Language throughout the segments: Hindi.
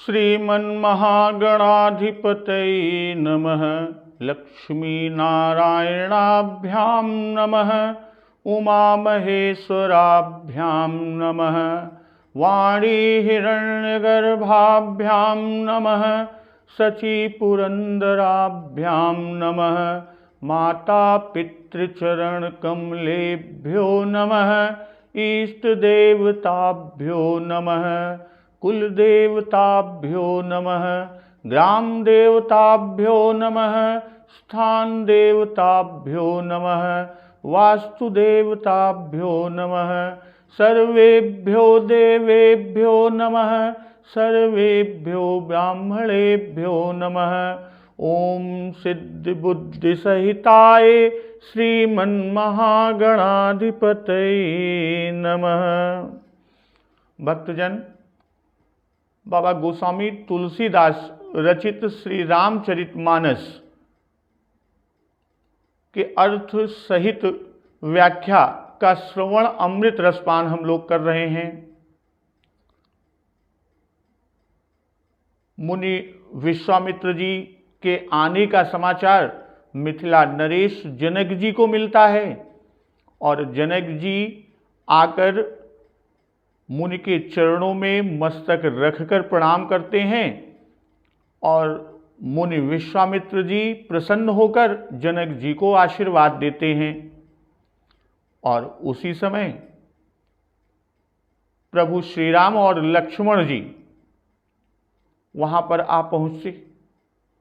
श्रीमन्महागणाधिपतये नमः। लक्ष्मीनारायणाभ्यां नमः। उमामहेश्वराभ्यां नमः। वाणी हिरण्यगर्भाभ्यां नमः। शचीपुरन्दराभ्यां नमः। माता पितृचरणकमलेभ्यो नमः। इष्टदेवताभ्यो नमः। कुलदेवताभ्यो नमः। ग्रामदेवताभ्यो नमः। स्थानदेवताभ्यो नमः। वास्तुदेवताभ्यो नमः। सर्वेभ्यो देवेभ्यो नमः। सर्वेभ्यो ब्राह्मणेभ्यो नमः। ओम सिद्धिबुद्धिसहिताय श्रीमन्महागणाधिपतये नमः। भक्तजन, बाबा गोस्वामी तुलसीदास रचित श्री रामचरितमानस के अर्थ सहित व्याख्या का श्रवण अमृत रसपान हम लोग कर रहे हैं। मुनि विश्वामित्र जी के आने का समाचार मिथिला नरेश जनक जी को मिलता है और जनक जी आकर मुनि के चरणों में मस्तक रखकर प्रणाम करते हैं और मुनि विश्वामित्र जी प्रसन्न होकर जनक जी को आशीर्वाद देते हैं। और उसी समय प्रभु श्री राम और लक्ष्मण जी वहां पर आ पहुंचे,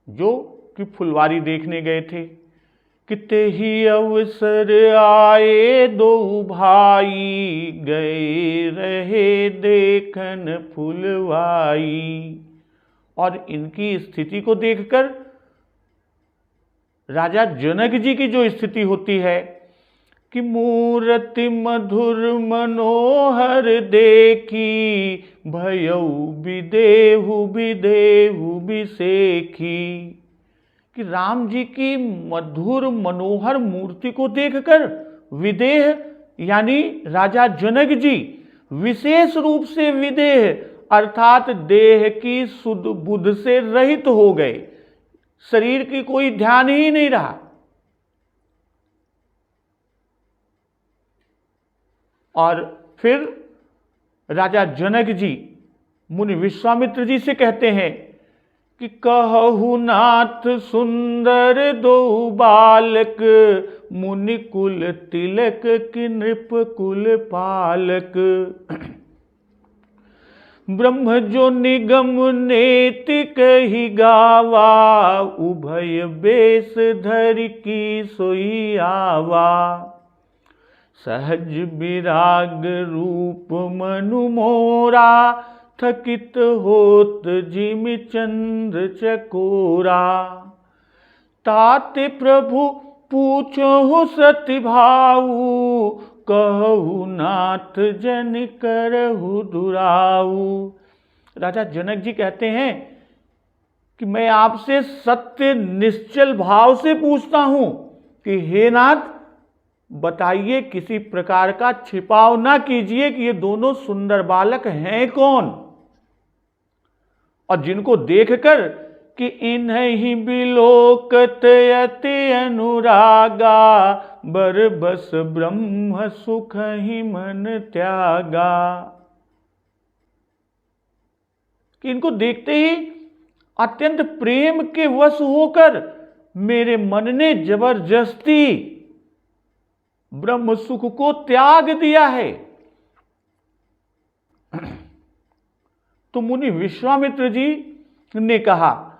जो कि फुलवारी देखने गए थे। किते ही अवसर आए दो भाई, गए रहे देखन फुलवाई। और इनकी स्थिति को देखकर राजा जनक जी की जो स्थिति होती है कि मूर्ति मधुर मनोहर देखी, भयउ विदेहु विदेहु विसेखी। कि राम जी की मधुर मनोहर मूर्ति को देखकर विदेह यानी राजा जनक जी विशेष रूप से विदेह अर्थात देह की सुध बुध से रहित हो गए, शरीर की कोई ध्यान ही नहीं रहा। और फिर राजा जनक जी मुनि विश्वामित्र जी से कहते हैं कि कहु नाथ सुंदर दो बालक, मुनि कुल तिलक कि नृप कुल पालक। ब्रह्म जो निगम नेति कही गावा, उभय बेस धरि की सोई आवा। सहज विराग रूप मनु मोरा, थकित होत जिमि चंद्र चकोरा। ताते प्रभु पूछो सति भाऊ, कहु नाथ जन करहु दुराऊ। राजा जनक जी कहते हैं कि मैं आपसे सत्य निश्चल भाव से पूछता हूं कि हे नाथ, बताइए, किसी प्रकार का छिपाव ना कीजिए कि ये दोनों सुंदर बालक हैं कौन, और जिनको देखकर कि इन्हीं बिलोकत अति अनुरागा, बरबस ब्रह्म सुख ही मन त्यागा। कि इनको देखते ही अत्यंत प्रेम के वश होकर मेरे मन ने जबरदस्ती ब्रह्म सुख को त्याग दिया है। तो मुनि विश्वामित्र जी ने कहा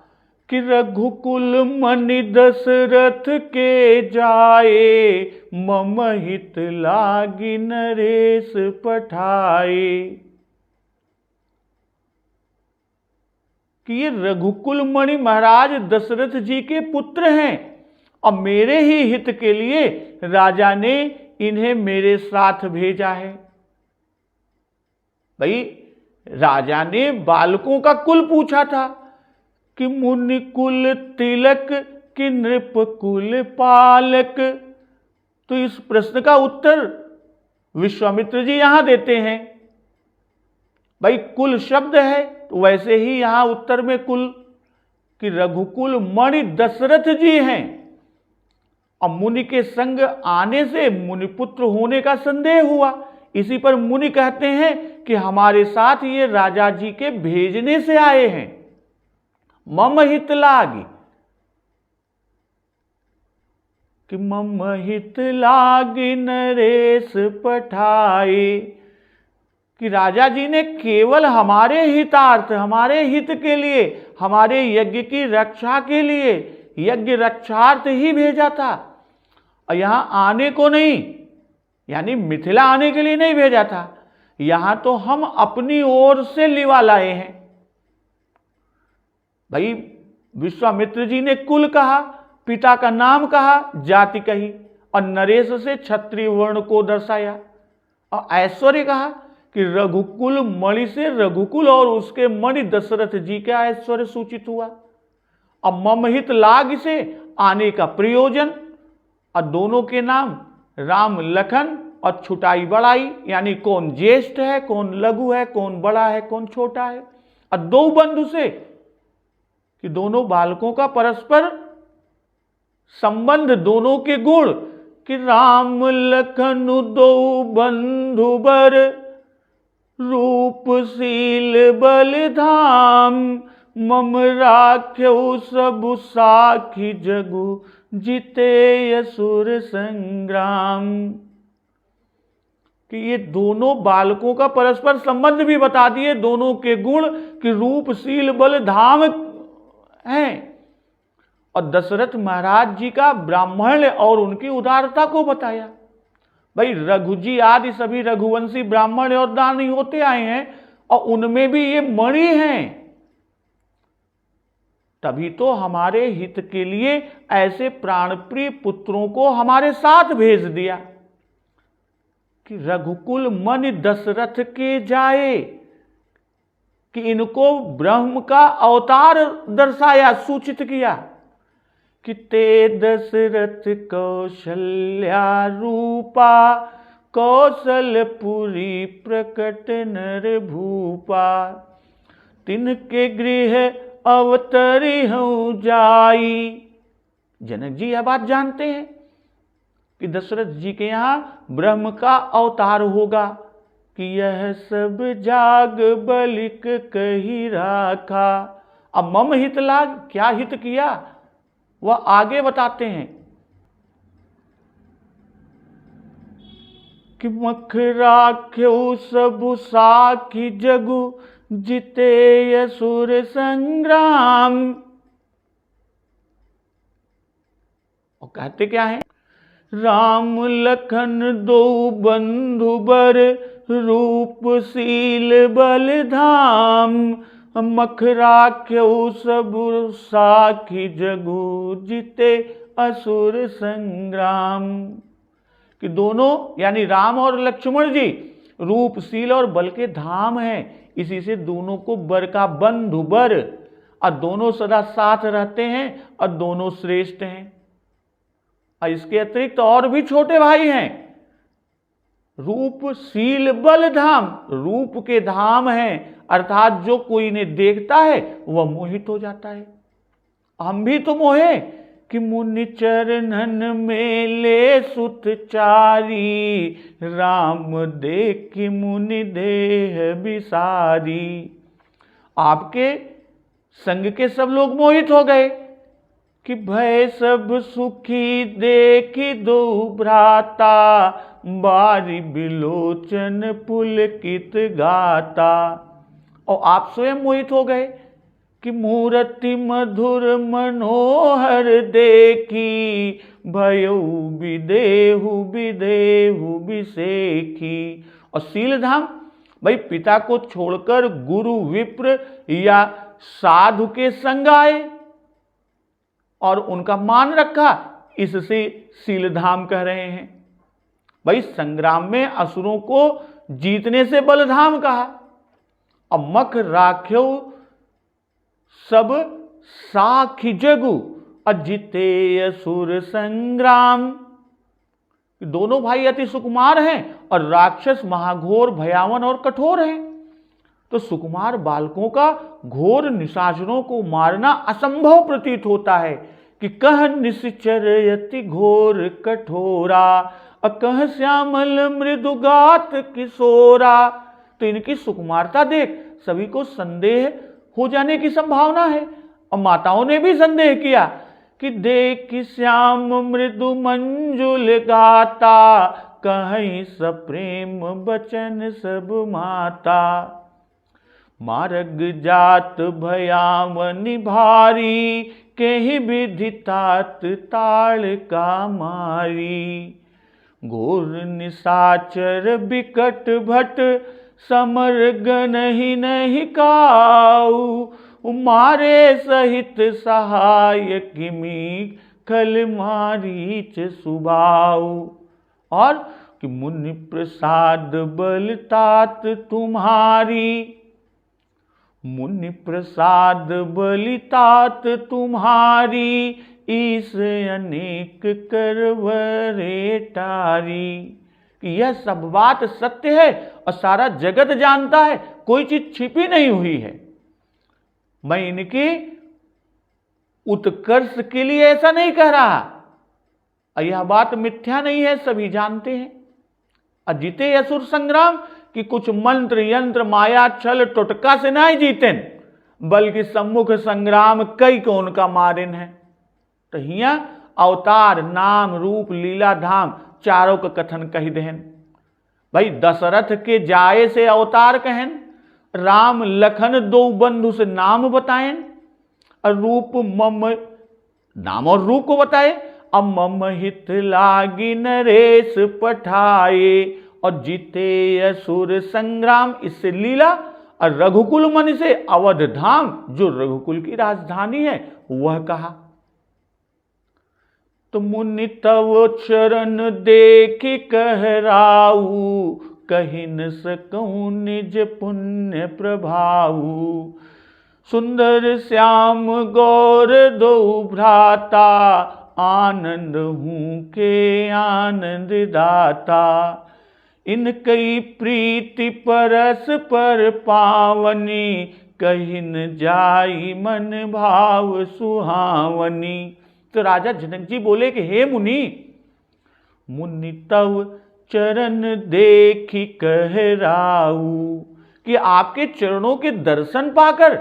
कि रघुकुल मनि दशरथ के जाए, मम हित लागी नरेश पठाए। कि ये रघुकुल मणि महाराज दशरथ जी के पुत्र हैं और मेरे ही हित के लिए राजा ने इन्हें मेरे साथ भेजा है। भाई, राजा ने बालकों का कुल पूछा था कि मुनि कुल तिलक कि नृप कुल पालक। तो इस प्रश्न का उत्तर विश्वामित्र जी यहां देते हैं। भाई, कुल शब्द है तो वैसे ही यहां उत्तर में कुल कि रघुकुल मणि दशरथ जी हैं। अब मुनि के संग आने से मुनिपुत्र होने का संदेह हुआ। इसी पर मुनि कहते हैं कि हमारे साथ ये राजा जी के भेजने से आए हैं। मम हित लागी कि मम हित लागी नरेश पठाए, कि राजा जी ने केवल हमारे हितार्थ, हमारे हित के लिए, हमारे यज्ञ की रक्षा के लिए, यज्ञ रक्षार्थ ही भेजा था, और यहां आने को नहीं, यानी मिथिला आने के लिए नहीं भेजा था। यहां तो हम अपनी ओर से लिवा लाए हैं। भाई विश्वामित्र जी ने कुल कहा, पिता का नाम कहा, जाति कही, और नरेश से क्षत्रिय वर्ण को दर्शाया, और ऐश्वर्य कहा कि रघुकुल मणि से रघुकुल और उसके मणि दशरथ जी का ऐश्वर्य सूचित हुआ। अब ममहित लाग से आने का प्रयोजन, और दोनों के नाम राम लखन और छुटाई बड़ाई, यानी कौन ज्येष्ठ है, कौन लघु है, कौन बड़ा है, कौन छोटा है। और दो बंधु से कि दोनों बालकों का परस्पर संबंध, दोनों के गुण, कि राम लखन दो बंधु बर, रूपशील बलधाम, मम राख्यो सब साखी जगु, जीते असुर संग्राम। कि ये दोनों बालकों का परस्पर संबंध भी बता दिए, दोनों के गुण कि रूपशील बलधाम हैं, और दशरथ महाराज जी का ब्राह्मण और उनकी उदारता को बताया। भाई रघु जी आदि सभी रघुवंशी ब्राह्मण और दानी होते आए हैं, और उनमें भी ये मणि हैं। तभी तो हमारे हित के लिए ऐसे प्राणप्रिय पुत्रों को हमारे साथ भेज दिया कि रघुकुल मणि दशरथ के जाए, कि इनको ब्रह्म का अवतार दर्शाया, सूचित किया कि ते दशरथ कौशल्या रूपा, कौशलपुरी प्रकट नर भूपा, तिनके गृह अवतरी हूं जाई। जनक जी यह बात जानते हैं कि दशरथ जी के यहां ब्रह्म का अवतार होगा, कि यह सब जाग बलिक कही राखा। अब मम हित लाग, क्या हित किया वह आगे बताते हैं कि मख राख्यो सब साखी जगु, जीते असुर संग्राम। और कहते क्या है, राम लखन दो बंधु बर, रूपशील बलधाम, मख राख्यो सब साखी जगु, जीते असुर संग्राम। कि दोनों यानी राम और लक्ष्मण जी रूपशील और बल के धाम हैं, इसी से दोनों को बर का बंधु बर, और दोनों सदा साथ रहते हैं, और दोनों श्रेष्ठ हैं। और इसके अतिरिक्त और भी छोटे भाई हैं, रूपशील बल धाम, रूप के धाम हैं, अर्थात जो कोई ने देखता है वह मोहित हो जाता है। हम भी तो मोहे कि मुनि चरणन में ले सुत चारी, राम देख मुनि देह बिसारी। आपके संग के सब लोग मोहित हो गए कि भय सब सुखी देखी दो भ्राता, बारी बिलोचन पुलकित गाता। और आप स्वयं मोहित हो गए कि मूर्ति मधुर मनोहर देखी, भयउ विदेहु विदेहु विसेखी। और शीलधाम, भाई पिता को छोड़कर गुरु विप्र या साधु के संग आए और उनका मान रखा, इससे शीलधाम कह रहे हैं। भाई संग्राम में असुरों को जीतने से बलधाम कहा। अब मख राख्यो सब साखी जगु, अजिते असुर संग्राम। दोनों भाई अति सुकुमार हैं और राक्षस महाघोर भयावन और कठोर हैं। तो सुकुमार बालकों का घोर निशाचरों को मारना असंभव प्रतीत होता है कि कह निश्चर यति घोर कठोरा, अकह श्यामल मृदुगात किशोरा। तो इनकी सुकुमारता देख सभी को संदेह हो जाने की संभावना है। और माताओं ने भी संदेह किया कि देख श्याम मृदु मंजुल गाता, कहीं सप्रेम बचन सब माता। मार्ग जात भयावनि भारी, केहि विधि तात ताल का मारी। घोर निशाचर बिकट भट, समर गनहि नहीं काऊ। मारे सहित सहाय किमी, खल मारीच सुबाऊ। और कि मुनि प्रसाद बल तात तुम्हारी, मुनि प्रसाद बलितात तुम्हारी। ईस अनेक करवरे टारी। कि यह सब बात सत्य है और सारा जगत जानता है, कोई चीज छिपी नहीं हुई है। मैं इनकी उत्कर्ष के लिए ऐसा नहीं कह रहा, और यह बात मिथ्या नहीं है, सभी जानते हैं। अजीते असुर संग्राम कि कुछ मंत्र यंत्र माया छल टोटका से नहीं जीतेन, बल्कि सम्मुख संग्राम कई को उनका मारिन है। तो हिया अवतार नाम रूप लीला धाम चारों का कथन कही देहन। भाई दशरथ के जाए से अवतार कहन, राम लखन दो बंधु से नाम बताएं, और रूप मम नाम और रूप को बताए। अब मम हित लागी नरेश पठाए, और जीते असुर संग्राम इससे लीला, और रघुकुल मन से अवध धाम जो रघुकुल की राजधानी है वह कहा। तो मुनि तव चरण देखि कहराऊ, कहि न सकऊं निज पुण्य प्रभाऊ। सुंदर श्याम गौर दो भ्राता, आनंद हूं के आनंद दाता। इनकई प्रीति परस पर पावनी, कहीं न जाई मन भाव सुहावनी। तो राजा जनक जी बोले कि हे मुनि, मुनि तव चरण देखी कहराऊ, कि आपके चरणों के दर्शन पाकर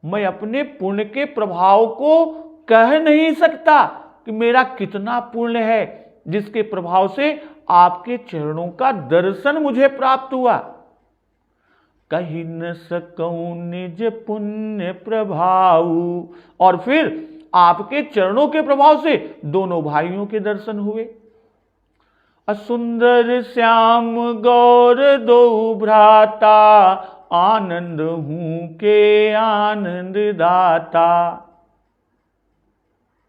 मैं अपने पुण्य के प्रभाव को कह नहीं सकता कि मेरा कितना पुण्य है, जिसके प्रभाव से आपके चरणों का दर्शन मुझे प्राप्त हुआ। कही न सकऊं निज पुण्य प्रभाऊ। और फिर आपके चरणों के प्रभाव से दोनों भाइयों के दर्शन हुए। असुंदर श्याम गौर दो भ्राता, आनंद हूं के आनंद दाता।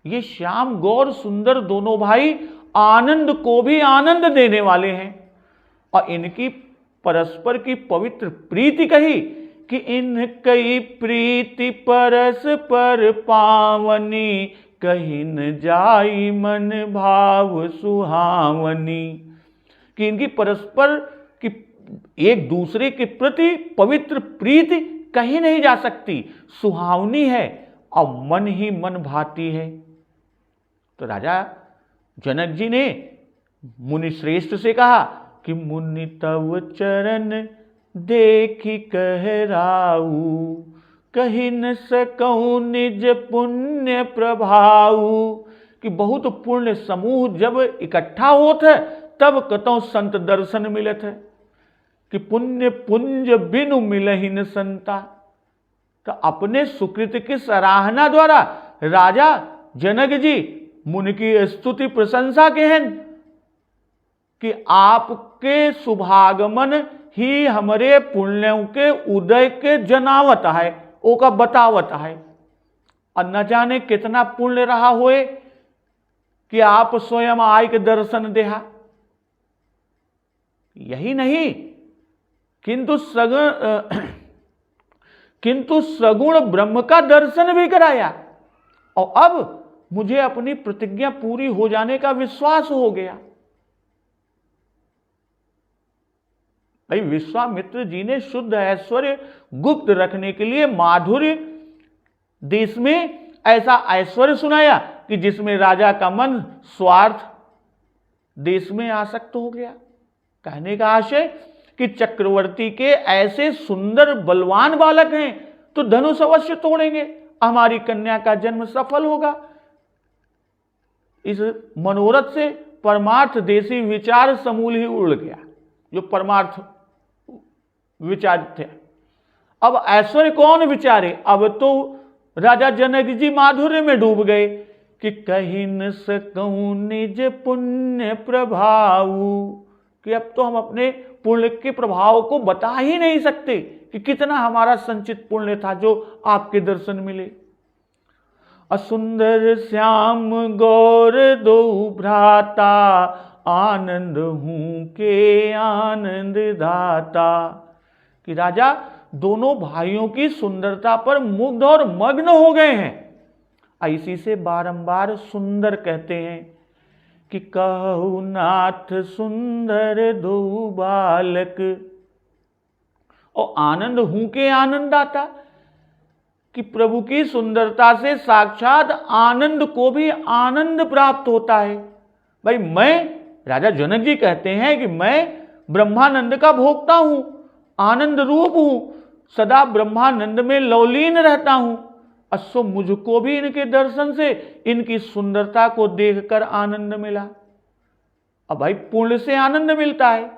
ये श्याम गौर सुंदर दोनों भाई आनंद को भी आनंद देने वाले हैं। और इनकी परस्पर की पवित्र प्रीति कही कि इन कई प्रीति परस पर पावनी, कहीं न जाई मन भाव सुहावनी। कि इनकी परस्पर की एक दूसरे के प्रति पवित्र प्रीति कहीं नहीं जा सकती, सुहावनी है और मन ही मन भाती है। तो राजा जनक जी ने मुनि श्रेष्ठ से कहा कि मुनि तव चरण देखी कहराऊ, कही न सकऊं निज पुण्य प्रभाऊ। कि बहुत पुण्य समूह जब इकट्ठा होत है तब कतौ संत दर्शन मिलत है, कि पुण्य पुंज बिनु मिलहि न संता। तो अपने सुकृत की सराहना द्वारा राजा जनक जी मुनि की स्तुति प्रशंसा कहन कि आपके शुभागमन ही हमारे पुण्यों के उदय के जनावत है, ओका बतावत है। और न जाने कितना पुण्य रहा होए कि आप स्वयं आय के दर्शन देहा। यही नहीं किंतु सगुण ब्रह्म का दर्शन भी कराया। और अब मुझे अपनी प्रतिज्ञा पूरी हो जाने का विश्वास हो गया। भाई विश्वामित्र जी ने शुद्ध ऐश्वर्य गुप्त रखने के लिए माधुर्य देश में ऐसा ऐश्वर्य सुनाया कि जिसमें राजा का मन स्वार्थ देश में आसक्त हो गया। कहने का आशय कि चक्रवर्ती के ऐसे सुंदर बलवान बालक हैं तो धनुष अवश्य तोड़ेंगे, हमारी कन्या का जन्म सफल होगा। इस मनोरथ से परमार्थ देशी विचार समूल ही उड़ गया, जो परमार्थ विचार थे। अब ऐश्वर्य कौन विचारे? अब तो राजा जनक जी माधुर्य में डूब गए कि कहीं न सकूं निज पुण्य प्रभाव, कि अब तो हम अपने पुण्य के प्रभाव को बता ही नहीं सकते कि कितना हमारा संचित पुण्य था जो आपके दर्शन मिले। असुंदर श्याम गौर दो भ्राता, आनंद हूं के आनंद दाता। कि राजा दोनों भाइयों की सुंदरता पर मुग्ध और मग्न हो गए हैं। इसी से बारंबार सुंदर कहते हैं कि कहु नाथ सुंदर दो बालक, और आनंद हूं के आनंद दाता, कि प्रभु की सुंदरता से साक्षात आनंद को भी आनंद प्राप्त होता है। भाई मैं, राजा जनक जी कहते हैं कि मैं ब्रह्मानंद का भोक्ता हूं, आनंद रूप हूं, सदा ब्रह्मानंद में लौलीन रहता हूं। अश्व मुझको भी इनके दर्शन से, इनकी सुंदरता को देखकर आनंद मिला। अब भाई पुण्य से आनंद मिलता है,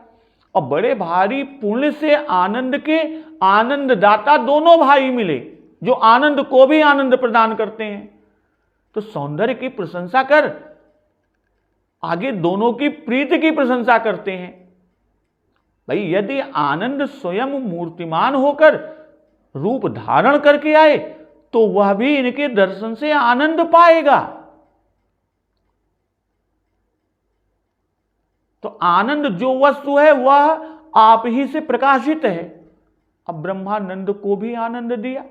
और बड़े भारी पुण्य से आनंद के आनंददाता दोनों भाई मिले, जो आनंद को भी आनंद प्रदान करते हैं। तो सौंदर्य की प्रशंसा कर, आगे दोनों की प्रीति की प्रशंसा करते हैं। भाई यदि आनंद स्वयं मूर्तिमान होकर रूप धारण करके आए तो वह भी इनके दर्शन से आनंद पाएगा। तो आनंद जो वस्तु है वह आप ही से प्रकाशित है। अब ब्रह्मानंद को भी आनंद दिया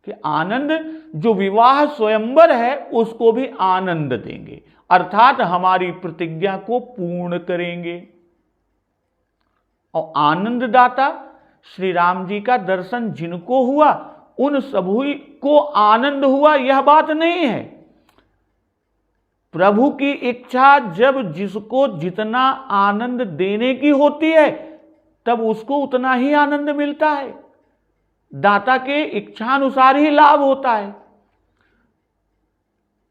कि आनंद जो विवाह स्वयंवर है उसको भी आनंद देंगे, अर्थात हमारी प्रतिज्ञा को पूर्ण करेंगे। और आनंददाता श्री राम जी का दर्शन जिनको हुआ उन सभी को आनंद हुआ, यह बात नहीं है। प्रभु की इच्छा जब जिसको जितना आनंद देने की होती है तब उसको उतना ही आनंद मिलता है, दाता के इच्छानुसार ही लाभ होता है।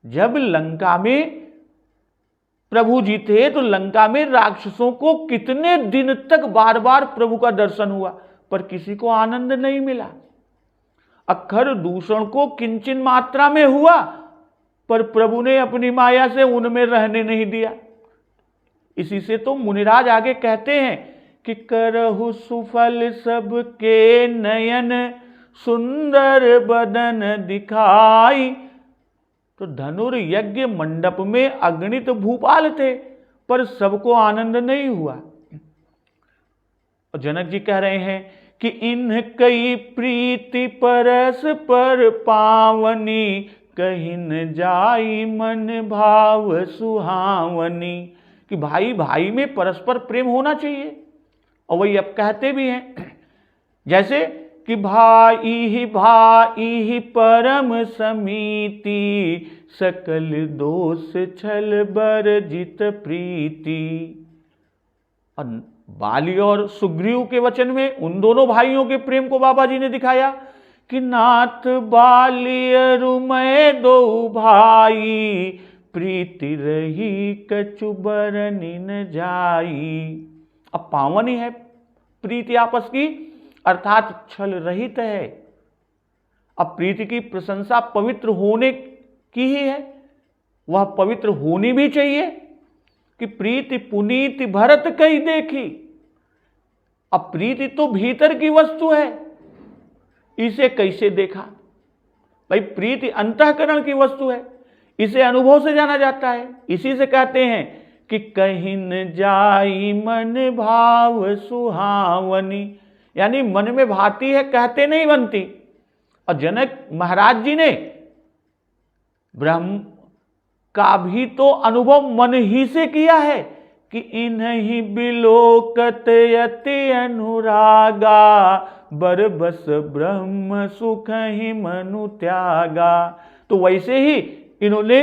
जब लंका में प्रभु जी थे तो लंका में राक्षसों को कितने दिन तक बार बार प्रभु का दर्शन हुआ, पर किसी को आनंद नहीं मिला। अक्षर दूषण को किंचन मात्रा में हुआ, पर प्रभु ने अपनी माया से उनमें रहने नहीं दिया। इसी से तो मुनिराज आगे कहते हैं कि करहु सुफल सबके नयन, सुंदर बदन दिखाई। तो धनुर्यज्ञ मंडप में अगणित भूपाल थे, पर सबको आनंद नहीं हुआ। और जनक जी कह रहे हैं कि इन कई प्रीति परस पर पावनी, कहीं न जाई मन भाव सुहावनी। कि भाई भाई में परस्पर प्रेम होना चाहिए, और वही अब कहते भी हैं जैसे कि भाई भाई परम समीति, सकल दोष छल बरजित प्रीति। और बाली और सुग्रीव के वचन में उन दोनों भाइयों के प्रेम को बाबा जी ने दिखाया कि नाथ बाली अरुमय दो भाई, प्रीति रही कछु बरनी न जाई। अब पावन ही है प्रीति आपस की, अर्थात छल रहित है। अब प्रीति की प्रशंसा पवित्र होने की ही है, वह पवित्र होनी भी चाहिए कि प्रीति पुनीति भरत कही देखी। अब प्रीति तो भीतर की वस्तु है, इसे कैसे देखा? भाई प्रीति अंतःकरण की वस्तु है, इसे अनुभव से जाना जाता है। इसी से कहते हैं कि कहीं न जाई मन भाव सुहावनी, यानी मन में भाती है, कहते नहीं बनती। और जनक महाराज जी ने ब्रह्म का भी तो अनुभव मन ही से किया है कि इन्हीं बिलोकत यति अनुरागा, बरबस ब्रह्म सुख ही मनु त्यागा। तो वैसे ही इन्होंने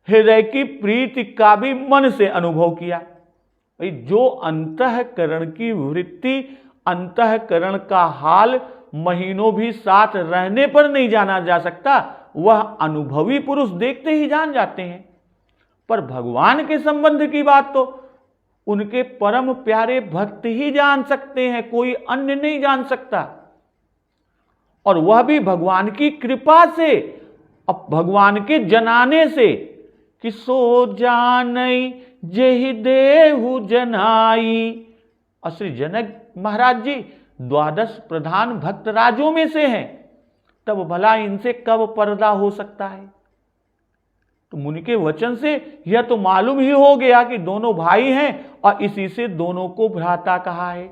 हृदय की प्रीति का भी मन से अनुभव किया। भाई जो अंतःकरण की वृत्ति, अंतःकरण का हाल महीनों भी साथ रहने पर नहीं जाना जा सकता, वह अनुभवी पुरुष देखते ही जान जाते हैं। पर भगवान के संबंध की बात तो उनके परम प्यारे भक्त ही जान सकते हैं, कोई अन्य नहीं जान सकता, और वह भी भगवान की कृपा से, अब भगवान के जनाने से, कि सो जानई जेहि देहु जनाई। और श्री जनक महाराज जी 12 प्रधान भक्त राजों में से हैं, तब भला इनसे कब पर्दा हो सकता है। तो मुनि के वचन से यह तो मालूम ही हो गया कि दोनों भाई हैं, और इसी से दोनों को भ्राता कहा है।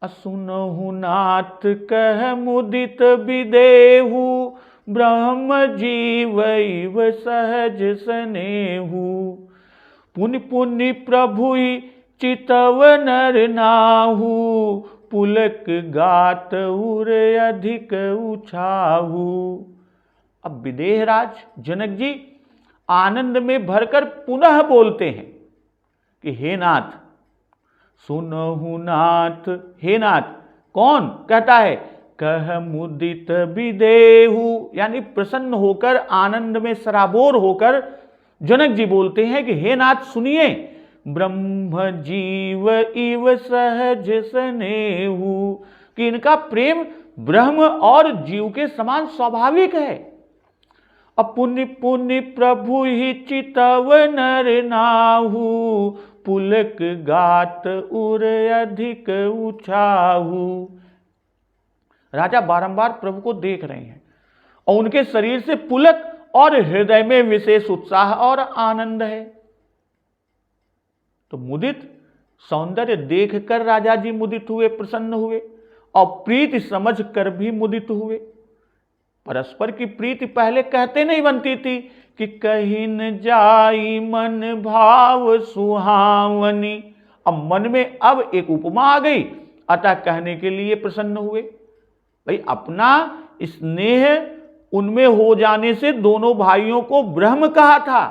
असुनहु नाथ कह मुदित विदेहु, ब्रह्म जीवैव सहज सनेहु। पुनि पुनि प्रभु चितव नर नाहु, पुलक गात उर अधिक उछाहु। अब विदेहराज जनक जी आनंद में भरकर पुनः बोलते हैं कि हे नाथ, सुनहु नाथ। हे नाथ कौन कहता है? कह मुदित विदेहु, यानी प्रसन्न होकर, आनंद में सराबोर होकर जनक जी बोलते हैं कि हे नाथ सुनिए, ब्रह्म जीव इव सहज सनेहु, कि इनका प्रेम ब्रह्म और जीव के समान स्वाभाविक है। अपुनि पुनि प्रभु ही चितव नर नाहु, पुलक गात उर अधिक उछाहु। राजा बारंबार प्रभु को देख रहे हैं और उनके शरीर से पुलक और हृदय में विशेष उत्साह और आनंद है। तो मुदित, सौंदर्य देखकर राजा जी मुदित हुए, प्रसन्न हुए, और प्रीति समझ कर भी मुदित हुए। परस्पर की प्रीति पहले कहते नहीं बनती थी कि कहीं न जाई मन भाव सुहावनी। अब मन में अब एक उपमा आ गई, अतः कहने के लिए प्रसन्न हुए। भाई अपना स्नेह उनमें हो जाने से दोनों भाइयों को ब्रह्म कहा था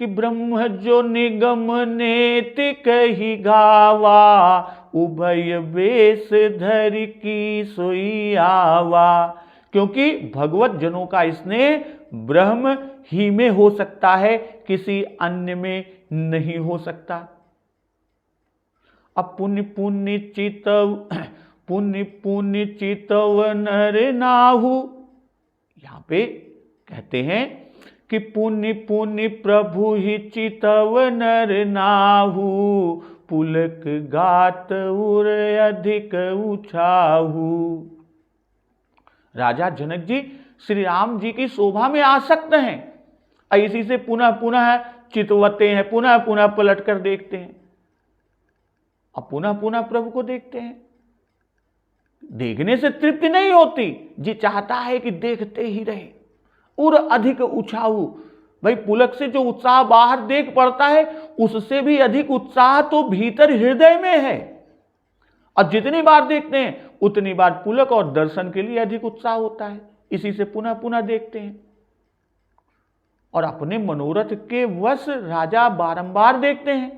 कि ब्रह्म जो निगम नेति कही गावा, उभय बेस धरि की सोई आवा। क्योंकि भगवत जनों का स्नेह ब्रह्म ही में हो सकता है, किसी अन्य में नहीं हो सकता। अब पुण्य पुण्य चितव, पुण्य पुण्य चितव नर नाहु, यहां पे कहते हैं कि पुण्य पुण्य प्रभु ही चितव नर नाहु, पुलक गात उर अधिक उछाहु। राजा जनक जी श्री राम जी की शोभा में आसक्त हैं, इसी से पुनः पुनः चितवते हैं, पुनः पुनः पलट कर देखते हैं, अब पुनः पुनः प्रभु को देखते हैं। देखने से तृप्ति नहीं होती, जी चाहता है कि देखते ही रहे, और अधिक उछाहु। भाई पुलक से जो उत्साह बाहर देख पड़ता है, उससे भी अधिक उत्साह तो भीतर हृदय में है, और जितनी बार देखते हैं उतनी बार पुलक और दर्शन के लिए अधिक उत्साह होता है, इसी से पुनः पुनः देखते हैं। और अपने मनोरथ के वश राजा बारंबार देखते हैं।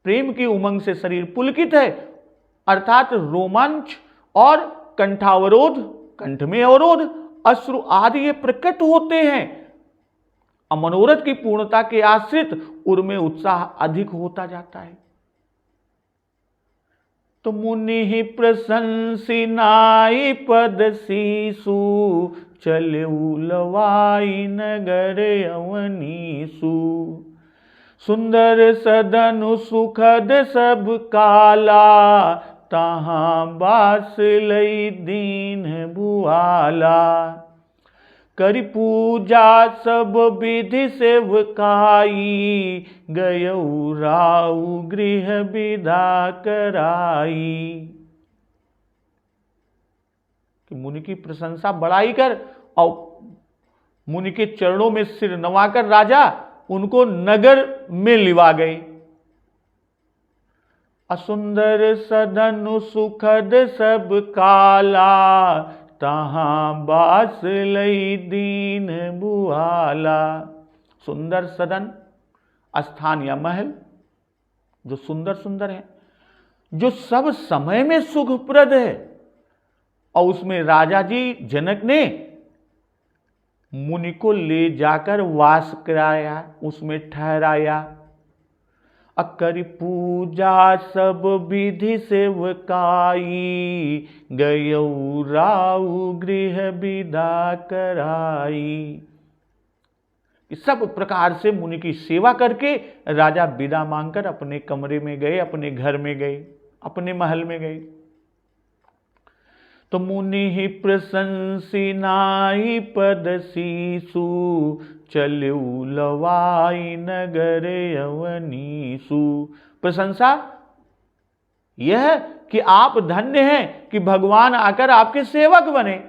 प्रेम की उमंग से शरीर पुलकित है, अर्थात रोमांच और कंठावरोध, कंठ में अवरोध, अश्रु आदि ये प्रकट होते हैं। मनोरथ की पूर्णता के आश्रित उनमें उत्साह अधिक होता जाता है। तो मुनि ही प्रशंसी नाई पद सीसु, चले उलवाई नगर अवनीसु। सुंदर सदनु सुखद सब काला, तहां बास लई दीन भुआला। करि पूजा सब विधि सेवकाई, गयऊ राउ गृह विदा कराई। कि मुनि की प्रशंसा बढ़ाई कर और मुनि के चरणों में सिर नवाकर राजा उनको नगर में लिवा गई। असुंदर सदनु सुखद सब काला, तहां बास लई दीन बुआला। सुंदर सदन, स्थान या महल जो सुंदर सुंदर है, जो सब समय में सुखप्रद है, और उसमें राजा जी जनक ने मुनि को ले जाकर वास कराया, उसमें ठहराया। अकर पूजा सब विधि सेवकाई, गयऊ राउ गृह विदा कराई। सब प्रकार से मुनि की सेवा करके राजा विदा मांगकर अपने कमरे में गए, अपने घर में गए, अपने महल में गए। तो मुनि ही प्रशंसी नाई पद सीसु, चलऊ लवाई नगर यवनीसु। प्रशंसा यह कि आप धन्य हैं कि भगवान आकर आपके सेवक बने,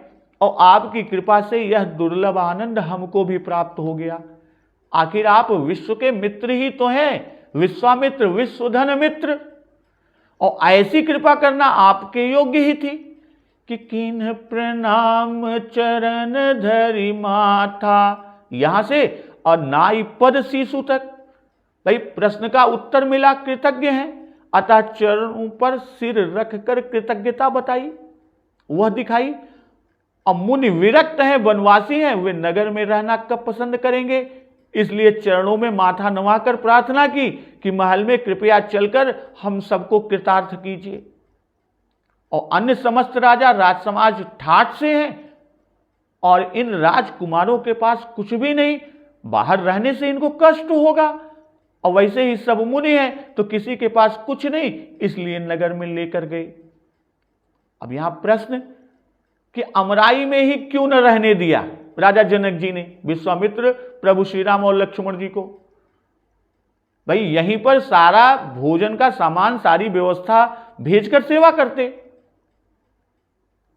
और आपकी कृपा से यह दुर्लभ आनंद हमको भी प्राप्त हो गया। आखिर आप विश्व के मित्र ही तो हैं, विश्वामित्र विश्वधन मित्र, और ऐसी कृपा करना आपके योग्य ही थी कि किन्ह प्रणाम चरण धरि माथा। यहां से और नाई पद सीसु तक भाई प्रश्न का उत्तर मिला, कृतज्ञ हैं, अतः चरणों पर सिर रखकर कृतज्ञता बताई, वह दिखाई। अब मुनि विरक्त हैं, वनवासी हैं, वे नगर में रहना कब पसंद करेंगे, इसलिए चरणों में माथा नवाकर प्रार्थना की कि महल में कृपया चलकर हम सबको कृतार्थ कीजिए। और अन्य समस्त राजा राजसमाज ठाठ से हैं, और इन राजकुमारों के पास कुछ भी नहीं, बाहर रहने से इनको कष्ट होगा, और वैसे ही सब मुनि हैं तो किसी के पास कुछ नहीं, इसलिए नगर में लेकर गए। अब यहां प्रश्न कि अमराई में ही क्यों न रहने दिया राजा जनक जी ने विश्वामित्र, प्रभु श्री राम और लक्ष्मण जी को। भाई यहीं पर सारा भोजन का सामान, सारी व्यवस्था भेजकर सेवा करते।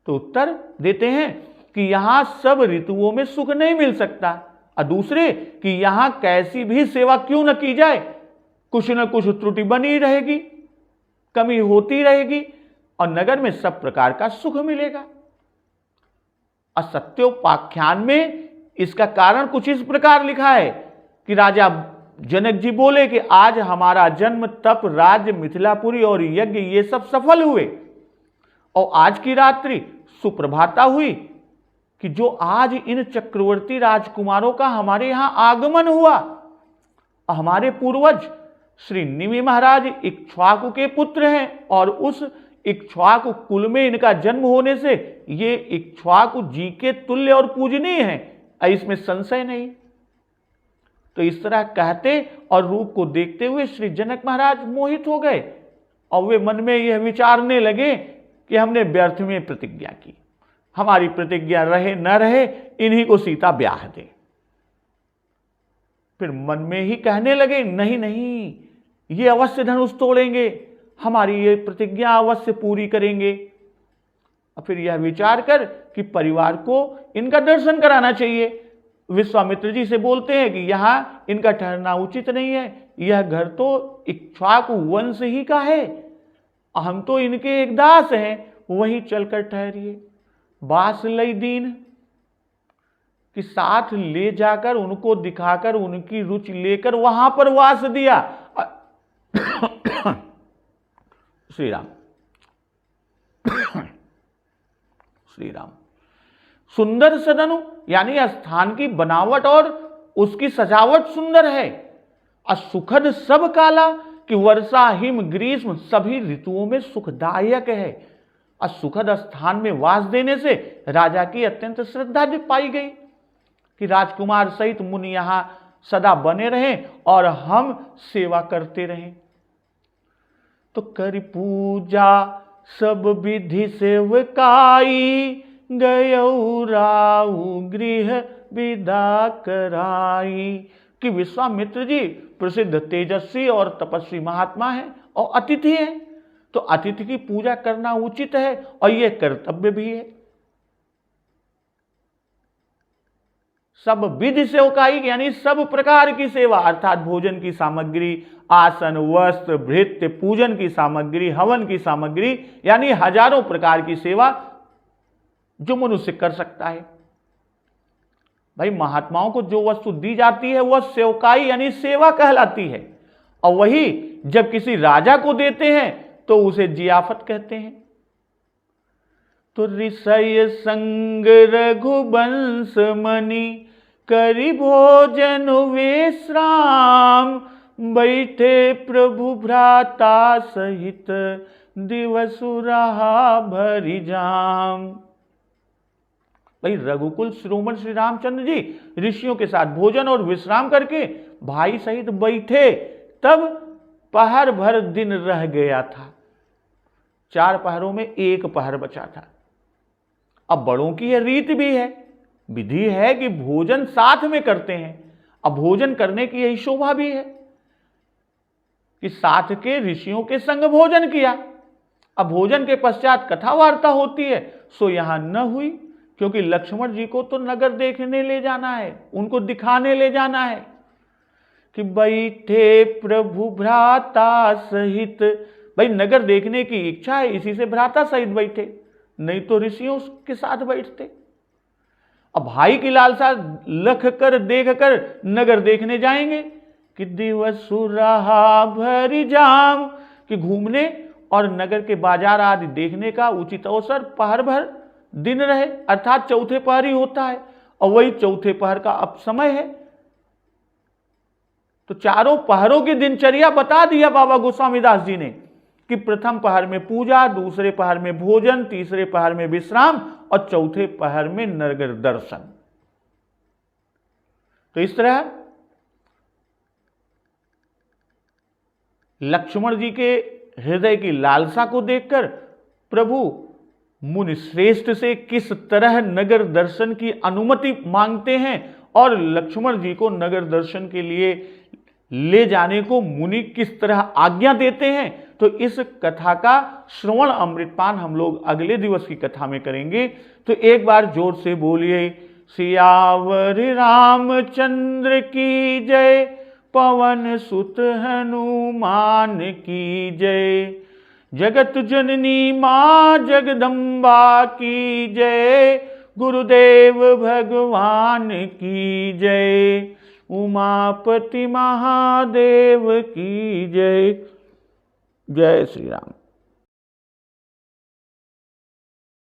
तो उत्तर देते हैं कि यहां सब ऋतुओं में सुख नहीं मिल सकता, और दूसरे कि यहां कैसी भी सेवा क्यों न की जाए, कुछ न कुछ त्रुटि बनी रहेगी, कमी होती रहेगी, और नगर में सब प्रकार का सुख मिलेगा। असत्योपाख्यान में इसका कारण कुछ इस प्रकार लिखा है कि राजा जनक जी बोले कि आज हमारा जन्म, तप, राज्य, मिथिलापुरी और यज्ञ ये सब सफल हुए, और आज की रात्रि सुप्रभाता हुई कि जो आज इन चक्रवर्ती राजकुमारों का हमारे यहां आगमन हुआ। हमारे पूर्वज श्री निमि महाराज इक्ष्वाकु के पुत्र हैं, और उस इक्ष्वाकु कुल में इनका जन्म होने से ये इक्ष्वाकु जी के तुल्य और पूजनीय हैं, इसमें संशय नहीं। तो इस तरह कहते और रूप को देखते हुए श्री जनक महाराज मोहित हो गए, और वे मन में यह विचारने लगे कि हमने व्यर्थ में प्रतिज्ञा की, हमारी प्रतिज्ञा रहे न रहे, इन्हीं को सीता ब्याह दे। फिर मन में ही कहने लगे, नहीं नहीं, ये अवश्य धनुष तोड़ेंगे, हमारी ये प्रतिज्ञा अवश्य पूरी करेंगे। और फिर यह विचार कर कि परिवार को इनका दर्शन कराना चाहिए, विश्वामित्र जी से बोलते हैं कि यहां इनका ठहरना उचित नहीं है, यह घर तो इक्ष्वाकु वंश ही का है, हम तो इनके एक दास हैं, वहीं चलकर ठहरिए। बास लई दीन कि साथ ले जाकर उनको दिखाकर उनकी रुचि लेकर वहां पर वास दिया। श्री राम श्री राम। सुंदर सदनु यानी स्थान की बनावट और उसकी सजावट सुंदर है, और सुखद सब काला कि वर्षा, हिम, ग्रीष्म सभी ऋतुओं में सुखदायक है। और सुखद स्थान में वास देने से राजा की अत्यंत श्रद्धा पाई गई कि राजकुमार सहित मुनि यहां सदा बने रहें और हम सेवा करते रहें। तो कर पूजा सब विधि सेवकाई, गयऊ राउ गृह विदा कराई। कि विश्वामित्र जी प्रसिद्ध तेजस्वी और तपस्वी महात्मा हैं और अतिथि हैं, तो अतिथि की पूजा करना उचित है और यह कर्तव्य भी है। सब विधि सेवकाई यानी सब प्रकार की सेवा, अर्थात भोजन की सामग्री, आसन, वस्त्र, भृत्य, पूजन की सामग्री, हवन की सामग्री, यानी हजारों प्रकार की सेवा जो मनुष्य कर सकता है। भाई महात्माओं को जो वस्तु दी जाती है वह सेवकाई यानी सेवा कहलाती है, और वही जब किसी राजा को देते हैं तो उसे जियाफत कहते हैं। तो ऋषय संग रघुवंश मणि करि भोजन विश्राम, बैठे प्रभु भ्राता सहित दिवसु रहा भरि जाम। भाई रघुकुल शिरोमणि श्री रामचंद्र जी ऋषियों के साथ भोजन और विश्राम करके भाई सहित बैठे, तब पहर भर दिन रह गया था। 4 पहरों में 1 पहर बचा था। अब बड़ों की यह रीत भी है, विधि है कि भोजन साथ में करते हैं। अब भोजन करने की यही शोभा भी है कि साथ के ऋषियों के संग भोजन किया। अब भोजन के पश्चात कथा वार्ता होती है, सो यहां न हुई, क्योंकि लक्ष्मण जी को तो नगर देखने ले जाना है, उनको दिखाने ले जाना है कि बैठे प्रभु भ्राता सहित। भाई नगर देखने की इच्छा है, इसी से भ्राता सहित बैठे, नहीं तो ऋषियों के साथ बैठते। अब भाई की लालसा लख कर देख कर नगर देखने जाएंगे कि दिवसु रहा भरि जाम, कि घूमने और नगर के बाजार आदि देखने का उचित अवसर पहर भर दिन रहे, अर्थात चौथे पहर ही होता है, और वही चौथे पहर का अब समय है। तो चारों पहरों की दिनचर्या बता दिया बाबा गोस्वामीदास जी ने कि प्रथम पहर में पूजा, दूसरे पहर में भोजन, तीसरे पहर में विश्राम और चौथे पहर में नगर दर्शन। तो इस तरह लक्ष्मण जी के हृदय की लालसा को देखकर प्रभु मुनि श्रेष्ठ से किस तरह नगर दर्शन की अनुमति मांगते हैं और लक्ष्मण जी को नगर दर्शन के लिए ले जाने को मुनि किस तरह आज्ञा देते हैं, तो इस कथा का श्रवण अमृतपान हम लोग अगले दिवस की कथा में करेंगे। तो एक बार जोर से बोलिए, सियावर रामचंद्र की जय, पवन सुत हनुमान की जय, जगत जननी मां जगदम्बा की जय, गुरुदेव भगवान की जय, उमापति महादेव की जय। जय श्री राम।